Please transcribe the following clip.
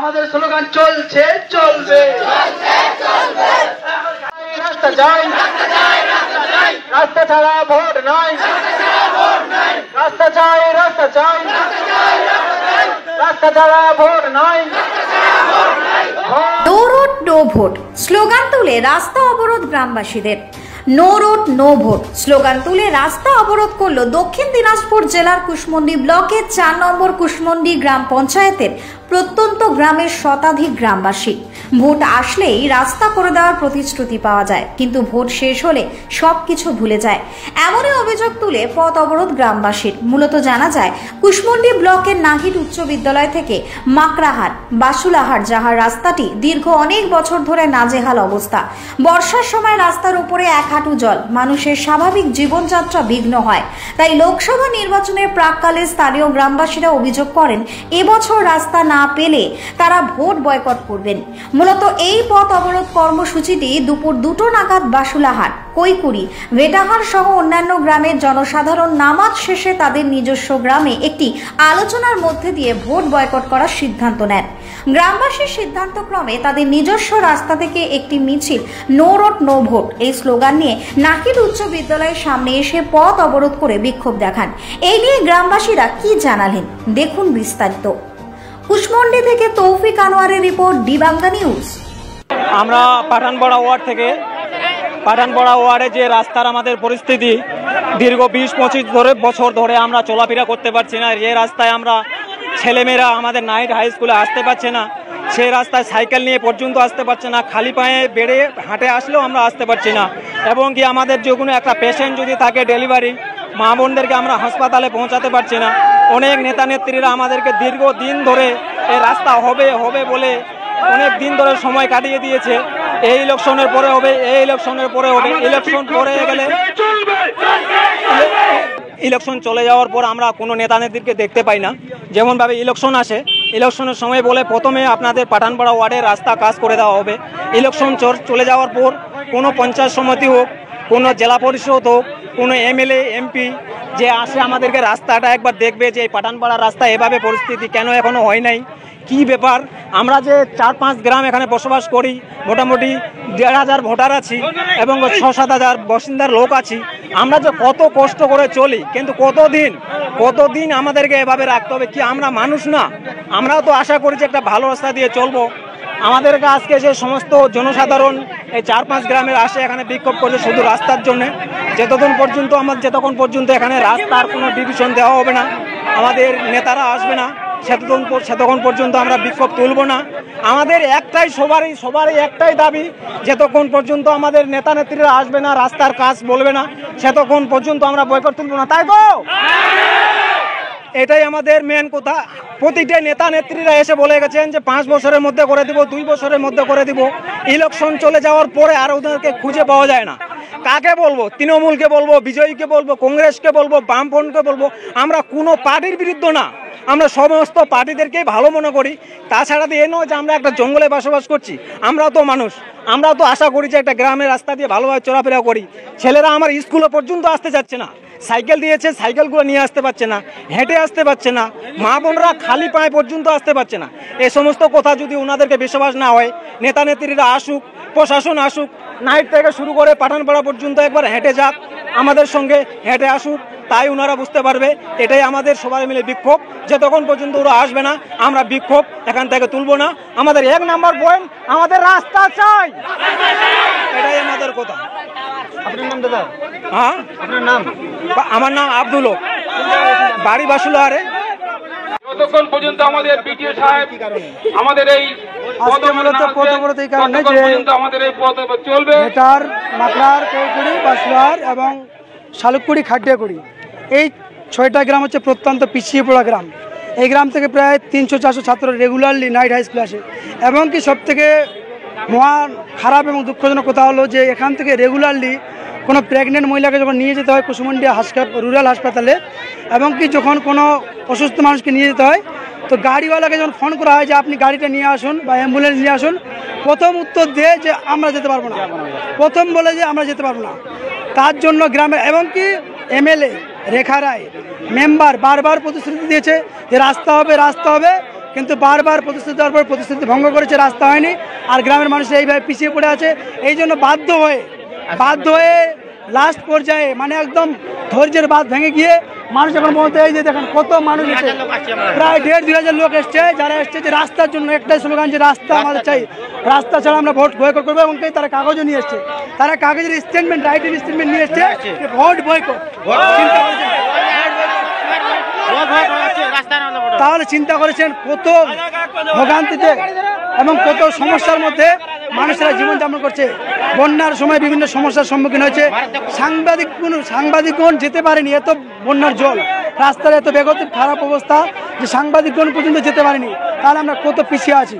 আমাদের স্লোগান চলছে চলবে, রাস্তা যাই, রাস্তা ছাড়া ভোট নাই, রাস্তা চাই, রাস্তা চাই, রাস্তা ছাড়া ভোট নাই। No road no vote slogan তুলে রাস্তা অবরোধ গ্রামবাসীদের। No road no vote slogan তুলে রাস্তা অবরোধ করল দক্ষিণ দিনাজপুর জেলার কুশমন্ডি ব্লকের 4 নম্বর কুশমন্ডি গ্রাম পঞ্চায়েতের প্রত্যন্ত গ্রামের শতাধিক গ্রামবাসী। ভোট আসলেই রাস্তা করে দেওয়ার প্রতিশ্রুতি পাওয়া যায়, কিন্তু ভোট শেষ হলে সবকিছু ভুলে যায়, এমনই অভিযোগ তুলে পথ অবরোধ গ্রামবাসীর। মূলত জানা যায় কুশমন্ডি ব্লকের নাহিদ উচ্চ বিদ্যালয় থেকে মাকড়াহাট বাসুলাহাট যাওয়ার রাস্তাটি দীর্ঘ অনেক বছর ধরে নাজেহাল অবস্থা। বর্ষার সময় রাস্তার উপরে 1 হাঁটু জল, মানুষের স্বাভাবিক জীবনযাত্রা বিঘ্ন হয়। তাই লোকসভা নির্বাচনের প্রাককালে স্থানীয় গ্রামবাসীরা অভিযোগ করেন এবছর রাস্তা না পেলে তারা ভোট বয়কট করবেন। মূলত এই পথ অবরোধ কর্মসূচিটি দুপুর 2টো নাগাদ বাসুলাহাট, কৈকুড়ি, ভেটাহার সহ অন্যান্য গ্রামের জনসাধারণ নামাজ শেষে তাদের নিজস্ব গ্রামে একটি আলোচনার মধ্যে দিয়ে ভোট বয়কট করার সিদ্ধান্ত নেন। গ্রামবাসীর সিদ্ধান্তক্রমে তাদের নিজস্ব রাস্তা থেকে একটি মিছিল নো রোড নো ভোট এই স্লোগান নিয়ে নাহিদ উচ্চ বিদ্যালয়ের সামনে এসে পথ অবরোধ করে বিক্ষোভ দেখান। এই নিয়ে গ্রামবাসীরা কি জানালেন দেখুন বিস্তারিত। কুশমন্ডি থেকে তৌফিক আনোয়ারের রিপোর্ট, ডি বাংলা নিউজ। আমরা পাঠানপাড়া ওয়ার্ড থেকে, পাঠানপাড়া ওয়ার্ডে যে রাস্তার আমাদের পরিস্থিতি, দীর্ঘ 20-25 বছর ধরে আমরা চলাফেরা করতে পারছি না। যে রাস্তায় আমরা ছেলেমেয়েরা আমাদের নাইট হাই স্কুলে আসতে পারছে না, সেই রাস্তায় সাইকেল নিয়ে পর্যন্ত আসতে পারছে না, খালি পায়ে বেড়ে হাঁটে আসলেও আমরা আসতে পারছি না। এবং কি আমাদের যে কোনো একটা পেশেন্ট যদি থাকে ডেলিভারি, মা বোনদেরকে আমরা হাসপাতালে পৌঁছাতে পারছি না। অনেক নেতা নেত্রীরা আমাদেরকে দীর্ঘদিন ধরে এই রাস্তা হবে হবে বলে অনেক দিন ধরে সময় কাটিয়ে দিয়েছে। এই ইলেকশনের পরে হবে, এই ইলেকশনের পরে হবে, ইলেকশন পরে গেলে, ইলেকশন চলে যাওয়ার পর আমরা কোনো নেতা নেত্রীকে দেখতে পাই না। যেমনভাবে ইলেকশন আসে, ইলেকশনের সময় বলে প্রথমে আপনাদের পাঠানপাড়া ওয়ার্ডের রাস্তা কাজ করে দেওয়া হবে। ইলেকশন চলে যাওয়ার পর কোনো পঞ্চায়েত সমিতি হোক, কোনো জেলা পরিষদ হোক, কোনো এমএলএ এমপি যে আসে আমাদেরকে রাস্তাটা একবার দেখবে যে এই পাঠানপাড়ার রাস্তা এভাবে পরিস্থিতি কেন এখনো হয় নাই, কি ব্যাপার। আমরা যে 4-5 গ্রাম এখানে বসবাস করি, মোটামুটি 1,500 ভোটার আছি এবং 6-7 হাজার বাসিন্দার লোক আছি। আমরা যে কত কষ্ট করে চলি, কিন্তু কতদিন আমাদেরকে এভাবে রাখতে হবে কি? আমরা মানুষ না? আমরাও তো আশা করি যে একটা ভালো রাস্তা দিয়ে চলবো। আমাদেরকে আজকে যে সমস্ত জনসাধারণ এই 4-5 গ্রামের আসে এখানে বিক্ষোভ করছে শুধু রাস্তার জন্যে। যতক্ষণ পর্যন্ত এখানে রাস্তার কোনো ডিভিশন দেওয়া হবে না, আমাদের নেতারা আসবে না, সেতক্ষণ পর্যন্ত আমরা বিক্ষোভ তুলব না। আমাদের একটাই, সবারই একটাই দাবি, যতক্ষণ পর্যন্ত আমাদের নেতা নেত্রীরা আসবে না, রাস্তার কাজ বলবে না, সেতক্ষণ পর্যন্ত আমরা বয়কট তুলব না। তাই তো এটাই আমাদের মেন কথা। প্রতিটা নেতা নেত্রীরা এসে বলে গেছেন যে 5 বছরের মধ্যে করে দিব, 2 বছরের মধ্যে করে দিব। ইলেকশন চলে যাওয়ার পরে আর ওদেরকে খুঁজে পাওয়া যায় না। কাকে বলবো? তৃণমূলকে বলবো, বিজয়ীকে বলবো, কংগ্রেসকে বলবো, বামফ্রন্টকে বলবো? আমরা কোনো পার্টির বিরুদ্ধে না, আমরা সমস্ত পার্টিদেরকেই ভালো মনে করি। তাছাড়া দিয়ে নয় যে আমরা একটা জঙ্গলে বসবাস করছি, আমরাও তো মানুষ, আমরাও তো আশা করি যে একটা গ্রামের রাস্তা দিয়ে ভালোভাবে চলাফেরা করি। ছেলেরা আমার স্কুলে পর্যন্ত আসতে যাচ্ছে না, সাইকেল দিয়েছে, সাইকেলগুলো নিয়ে আসতে পারছে না, হেঁটে আসতে পারছে না, মা বোনরা খালি পায়ে পর্যন্ত আসতে পারছে না। এই সমস্ত কথা যদি ওনাদেরকে বিশ্বাস না হয়, নেতা নেত্রীরা আসুক, প্রশাসন আসুক, নাইট থেকে শুরু করে পাঠানপাড়া পর্যন্ত একবার হেঁটে যাক, আমাদের সঙ্গে হেঁটে আসুক, তাই ওনারা বুঝতে পারবে। এটাই আমাদের সবাই মিলে বিক্ষোভ। যতক্ষণ পর্যন্ত ওরা আসবে না আমরা বিক্ষোভ এখান থেকে তুলব না। আমাদের 1 নম্বর পয়েন্ট, আমাদের রাস্তা চাই, এটাই আমাদের কথা। আপনার নাম দাদা? হ্যাঁ, আপনার নাম? আমার নাম আব্দুল হক, বাড়ি বাসুলাহারে। যতক্ষণ পর্যন্ত আমাদের বিটিও সাহেব আমাদের এই চলবে, মাকড়ার, কৈকুড়ি, বাসুলাহার এবং শালুককুড়ি, খাটিয়াকুড়ি, এই 6টা গ্রাম হচ্ছে প্রত্যন্ত পিছিয়ে পড়া গ্রাম। এই গ্রাম থেকে প্রায় 300-400 ছাত্র রেগুলারলি নাইট হাই স্কুলে আসে। এবং কি সব থেকে মহান খারাপ এবং দুঃখজনক কথা হলো যে এখান থেকে রেগুলারলি কোনো প্রেগনেন্ট মহিলাকে যখন নিয়ে যেতে হয় কুশমন্ডি রুরাল হাসপাতালে, এবং কি যখন কোনো অসুস্থ মানুষকে নিয়ে যেতে হয়, তো গাড়িওয়ালাকে যখন ফোন করা হয় যে আপনি গাড়িটা নিয়ে আসুন বা অ্যাম্বুলেন্স নিয়ে আসুন, প্রথম উত্তর দেয় যে আমরা যেতে পারবো না, প্রথম বলে যে আমরা যেতে পারবো না। তার জন্য গ্রামে এবং কি এমএলএ রেখা রায় মেম্বার বারবার প্রতিশ্রুতি দিয়েছে যে রাস্তা হবে, কিন্তু বারবার প্রতিশ্রুতি দেওয়ার পর প্রতিশ্রুতি ভঙ্গ করেছে, রাস্তা হয়নি। আর গ্রামের মানুষ এইভাবে পিছিয়ে পড়ে আছে। এই জন্য বাধ্য হয়ে লাস্ট পর্যায়ে মানে একদম ধৈর্যের বাঁধ ভেঙে গিয়ে মানুষ এখন বলতে, এই যে দেখেন কত মানুষ এসেছে, প্রায় 1,500-2,000 লোক এসছে। যারা এসছে যে রাস্তার জন্য, একটাই স্লোগান যে রাস্তা আমাদের চাই, রাস্তা ছাড়া আমরা ভোট বয়কট করবো। এবং তারা কাগজও নিয়ে এসছে, তারা কাগজের স্টেটমেন্ট, রাইটিং স্টেটমেন্ট নিয়ে এসছে ভোট বয়কট। তাহলে চিন্তা করেছেন কত ভোগান্তিতে এবং কত সমস্যার মধ্যে মানুষেরা জীবনযাপন করছে। বন্যার সময় বিভিন্ন সমস্যার সম্মুখীন হয়েছে। সাংবাদিকগণ যেতে পারেনি, এত বন্যার জল, রাস্তার এত বেগতিক খারাপ অবস্থা যে সাংবাদিকগণ পর্যন্ত যেতে পারেনি। তাহলে আমরা কত পিছিয়ে আছি।